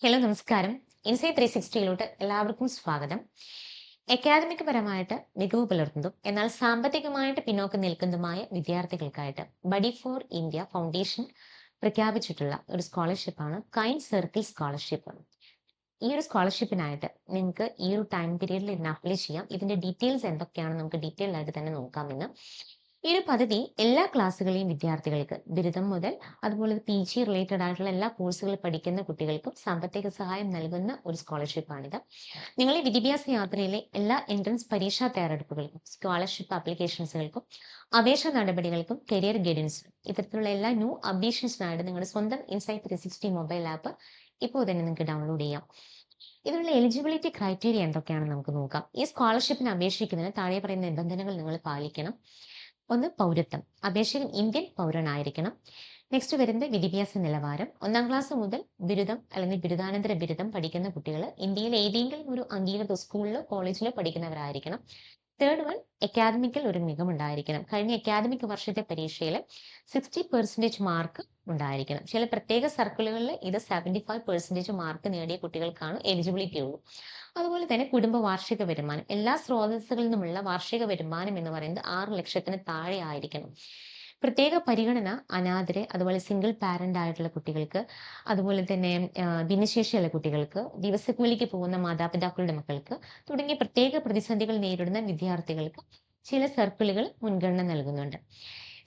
Hello നമസ്കാരം. Insight 360യിലോട്ട് എല്ലാവർക്കും സ്വാഗതം. അക്കാദമിക് പരമായിട്ട് മികവ് പുലർത്തുന്നതും എന്നാൽ സാമ്പത്തികമായിട്ട് പിന്നോക്കം നിൽക്കുന്നതുമായ വിദ്യാർത്ഥികൾക്കായിട്ട് ബഡി ഫോർ ഇന്ത്യ ഫൗണ്ടേഷൻ പ്രഖ്യാപിച്ചിട്ടുള്ള ഒരു സ്കോളർഷിപ്പാണ് കൈൻഡ് സർക്കിൾ സ്കോളർഷിപ്പ്. ഈ ഒരു സ്കോളർഷിപ്പിനായിട്ട് നിങ്ങൾക്ക് ഈ ഒരു ടൈം പീരീഡിൽ ഇതിന് അപ്ലൈ ചെയ്യാം. ഇതിന്റെ ഡീറ്റെയിൽസ് എന്തൊക്കെയാണ് നമുക്ക് ഡീറ്റെയിൽ ആയിട്ട് തന്നെ നോക്കാമെന്ന്. ഈ ഒരു പദ്ധതി എല്ലാ ക്ലാസ്സുകളെയും വിദ്യാർത്ഥികൾക്ക് ബിരുദം മുതൽ അതുപോലെ PG റിലേറ്റഡ് ആയിട്ടുള്ള എല്ലാ കോഴ്സുകൾ പഠിക്കുന്ന കുട്ടികൾക്കും സാമ്പത്തിക സഹായം നൽകുന്ന ഒരു സ്കോളർഷിപ്പാണിത്. നിങ്ങളെ വിദ്യാഭ്യാസ യാത്രയിലെ എല്ലാ എൻട്രൻസ് പരീക്ഷാ തയ്യാറെടുപ്പുകൾക്കും സ്കോളർഷിപ്പ് ആപ്ലിക്കേഷൻസുകൾക്കും അപേക്ഷാ നടപടികൾക്കും കരിയർ ഗൈഡൻസിനും ഇത്തരത്തിലുള്ള എല്ലാ ന്യൂ അപ്ഡേഷൻസിനായിട്ട് നിങ്ങളുടെ സ്വന്തം ഇൻസൈറ്റ് 360 മൊബൈൽ ആപ്പ് ഇപ്പോൾ തന്നെ നിങ്ങൾക്ക് ഡൗൺലോഡ് ചെയ്യാം. ഇതിനുള്ള എലിജിബിലിറ്റി ക്രൈറ്റീരിയ എന്തൊക്കെയാണെന്ന് നമുക്ക് നോക്കാം. ഈ സ്കോളർഷിപ്പിന് അപേക്ഷിക്കുന്നതിന് താഴെ പറയുന്ന നിബന്ധനകൾ നിങ്ങൾ പാലിക്കണം. ഒന്ന്, പൗരത്വം. അപേക്ഷകൻ ഇന്ത്യൻ പൗരനായിരിക്കണം. നെക്സ്റ്റ് വരുന്നത് വിദ്യാഭ്യാസ നിലവാരം. 1-ാം ക്ലാസ് മുതൽ ബിരുദം അല്ലെങ്കിൽ ബിരുദാനന്തര ബിരുദം പഠിക്കുന്ന കുട്ടികൾ ഇന്ത്യയിൽ ഏതെങ്കിലും ഒരു അംഗീകൃത സ്കൂളിലോ കോളേജിലോ പഠിക്കുന്നവരായിരിക്കണം. തേർഡ് വൺ, അക്കാദമിക്കൽ ഒരു മികവുണ്ടായിരിക്കണം. കഴിഞ്ഞ അക്കാദമിക് വർഷത്തെ പരീക്ഷയിൽ 60% മാർക്ക് ഉണ്ടായിരിക്കണം. ചില പ്രത്യേക സർക്കിളുകളിൽ ഇത് 75% മാർക്ക് നേടിയ കുട്ടികൾക്കാണ് എലിജിബിലിറ്റി ഉള്ളൂ. അതുപോലെ തന്നെ കുടുംബ വാർഷിക വരുമാനം, എല്ലാ സ്രോതസ്സുകളിൽ നിന്നുമുള്ള വാർഷിക വരുമാനം എന്ന് പറയുന്നത് 6 ലക്ഷത്തിന് താഴെ ആയിരിക്കണം. പ്രത്യേക പരിഗണന അനാഥരെ, അതുപോലെ സിംഗിൾ പാരന്റ് ആയിട്ടുള്ള കുട്ടികൾക്ക്, അതുപോലെ തന്നെ ഭിന്നശേഷിയുള്ള കുട്ടികൾക്ക്, ദിവസക്കൂലിക്ക് പോകുന്ന മാതാപിതാക്കളുടെ മക്കൾക്ക് തുടങ്ങിയ പ്രത്യേക പ്രതിസന്ധികൾ നേരിടുന്ന വിദ്യാർത്ഥികൾക്ക് ചില സർക്കിളുകൾ മുൻഗണന നൽകുന്നുണ്ട്.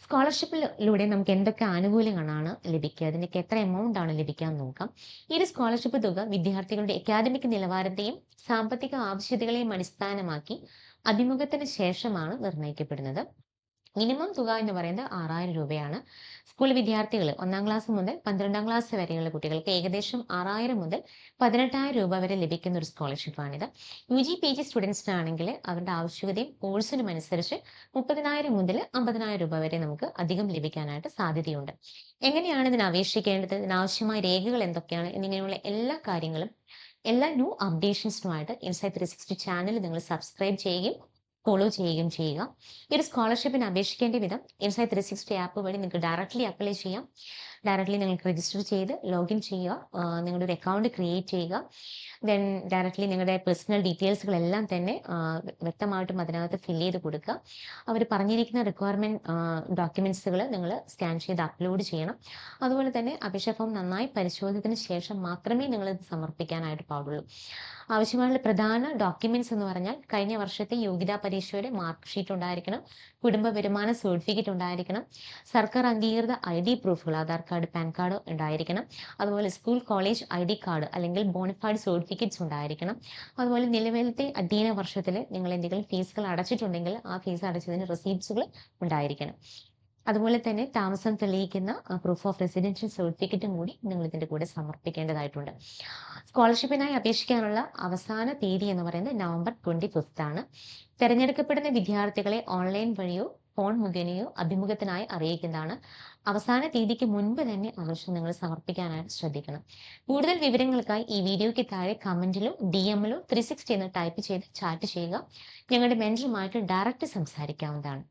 സ്കോളർഷിപ്പിലൂടെ നമുക്ക് എന്തൊക്കെ ആനുകൂല്യങ്ങളാണ് ലഭിക്കുക, അതിനൊക്കെ എത്ര എമൗണ്ട് ആണ് ലഭിക്കുക എന്ന് നോക്കാം. ഈ ഒരു സ്കോളർഷിപ്പ് തുക വിദ്യാർത്ഥികളുടെ അക്കാദമിക് നിലവാരത്തെയും സാമ്പത്തിക ആവശ്യകതകളെയും അടിസ്ഥാനമാക്കി അഭിമുഖത്തിന് ശേഷമാണ് നിർണ്ണയിക്കപ്പെടുന്നത്. മിനിമം തുക എന്ന് പറയുന്നത് 6000 രൂപയാണ്. സ്കൂൾ വിദ്യാർത്ഥികൾ 1-ാം ക്ലാസ് മുതൽ 12-ാം ക്ലാസ് വരെയുള്ള കുട്ടികൾക്ക് ഏകദേശം 6000 മുതൽ 18,000 രൂപ വരെ ലഭിക്കുന്ന ഒരു സ്കോളർഷിപ്പാണിത്. UG PG സ്റ്റുഡൻസിനാണെങ്കിൽ അവരുടെ ആവശ്യകതയും കോഴ്സിനും അനുസരിച്ച് 30,000 മുതൽ 50,000 രൂപ വരെ നമുക്ക് അധികം ലഭിക്കാനായിട്ട് സാധ്യതയുണ്ട്. എങ്ങനെയാണ് ഇതിന് അപേക്ഷിക്കേണ്ടത്, ഇതിനാവശ്യമായ രേഖകൾ എന്തൊക്കെയാണ് എന്നിങ്ങനെയുള്ള എല്ലാ കാര്യങ്ങളും എല്ലാ ന്യൂ അപ്ഡേഷൻസിനുമായിട്ട് ഇൻസൈറ്റ് 360 ചാനൽ നിങ്ങൾ സബ്സ്ക്രൈബ് ചെയ്യുകയും ഫോളോ ചെയ്യുകയും ചെയ്യുക. ഈ ഒരു സ്കോളർഷിപ്പിന് അപേക്ഷിക്കേണ്ട വിധം ഇൻസൈറ്റ് 360 ആപ്പ് വഴി നിങ്ങൾക്ക് ഡയറക്റ്റ്ലി അപ്ലൈ ചെയ്യാം. ഡയറക്റ്റ്ലി നിങ്ങൾക്ക് രജിസ്റ്റർ ചെയ്ത് ലോഗിൻ ചെയ്യുക, നിങ്ങളുടെ ഒരു അക്കൗണ്ട് ക്രിയേറ്റ് ചെയ്യുക. ദെൻ ഡയറക്റ്റ്ലി നിങ്ങളുടെ പേഴ്സണൽ ഡീറ്റെയിൽസുകളെല്ലാം തന്നെ വ്യക്തമായിട്ടും അതിനകത്ത് ഫില്ല് ചെയ്ത് കൊടുക്കുക. അവർ പറഞ്ഞിരിക്കുന്ന റിക്വയർമെന്റ് ഡോക്യുമെന്റ്സുകൾ നിങ്ങൾ സ്കാൻ ചെയ്ത് അപ്ലോഡ് ചെയ്യണം. അതുപോലെ തന്നെ അപേക്ഷാ ഫോം നന്നായി പരിശോധിച്ചതിന് ശേഷം മാത്രമേ നിങ്ങൾ ഇത് സമർപ്പിക്കാനായിട്ട് പാടുള്ളൂ. ആവശ്യമായുള്ള പ്രധാന ഡോക്യുമെന്റ്സ് എന്ന് പറഞ്ഞാൽ കഴിഞ്ഞ വർഷത്തെ യോഗ്യതാ പരീക്ഷയുടെ മാർക്ക് ഷീറ്റ് ഉണ്ടായിരിക്കണം, കുടുംബ വരുമാന സർട്ടിഫിക്കറ്റ് ഉണ്ടായിരിക്കണം, സർക്കാർ അംഗീകൃത ID പ്രൂഫുകൾ ആധാർ കാർഡ്, പാൻ കാർഡ് ഉണ്ടായിരിക്കണം. അതുപോലെ സ്കൂൾ കോളേജ് ID കാർഡ് അല്ലെങ്കിൽ ബോണഫൈഡ് സർട്ടിഫിക്കറ്റ്സ് ഉണ്ടായിരിക്കണം. അതുപോലെ നിലവിലത്തെ അധ്യയന വർഷത്തിൽ നിങ്ങൾ എന്തെങ്കിലും ഫീസുകൾ അടച്ചിട്ടുണ്ടെങ്കിൽ ആ ഫീസ് അടച്ചതിന് റെസീപ്റ്റ്സുകൾ ഉണ്ടായിരിക്കണം. അതുപോലെ തന്നെ താമസം തെളിയിക്കുന്ന പ്രൂഫ് ഓഫ് റെസിഡൻഷ്യൽ സർട്ടിഫിക്കറ്റും കൂടി നിങ്ങൾ ഇതിന്റെ കൂടെ സമർപ്പിക്കേണ്ടതായിട്ടുണ്ട്. സ്കോളർഷിപ്പിനായി അപേക്ഷിക്കാനുള്ള അവസാന തീയതി എന്ന് പറയുന്നത് November 25 ആണ്. തെരഞ്ഞെടുക്കപ്പെടുന്ന വിദ്യാർത്ഥികളെ ഓൺലൈൻ വഴിയോ ഫോൺ മുഖേനയോ അഭിമുഖത്തിനായി അറിയിക്കുന്നതാണ്. അവസാന തീയതിക്ക് മുൻപ് തന്നെ അപേക്ഷ നിങ്ങൾ സമർപ്പിക്കാനായിട്ട് ശ്രദ്ധിക്കണം. കൂടുതൽ വിവരങ്ങൾക്കായി ഈ വീഡിയോയ്ക്ക് താഴെ കമന്റിലോ DM-ലോ 360 എന്ന് ടൈപ്പ് ചെയ്ത് ചാറ്റ് ചെയ്യുക. ഞങ്ങളുടെ മെന്ററുമായിട്ട് ഡയറക്റ്റ് സംസാരിക്കാവുന്നതാണ്.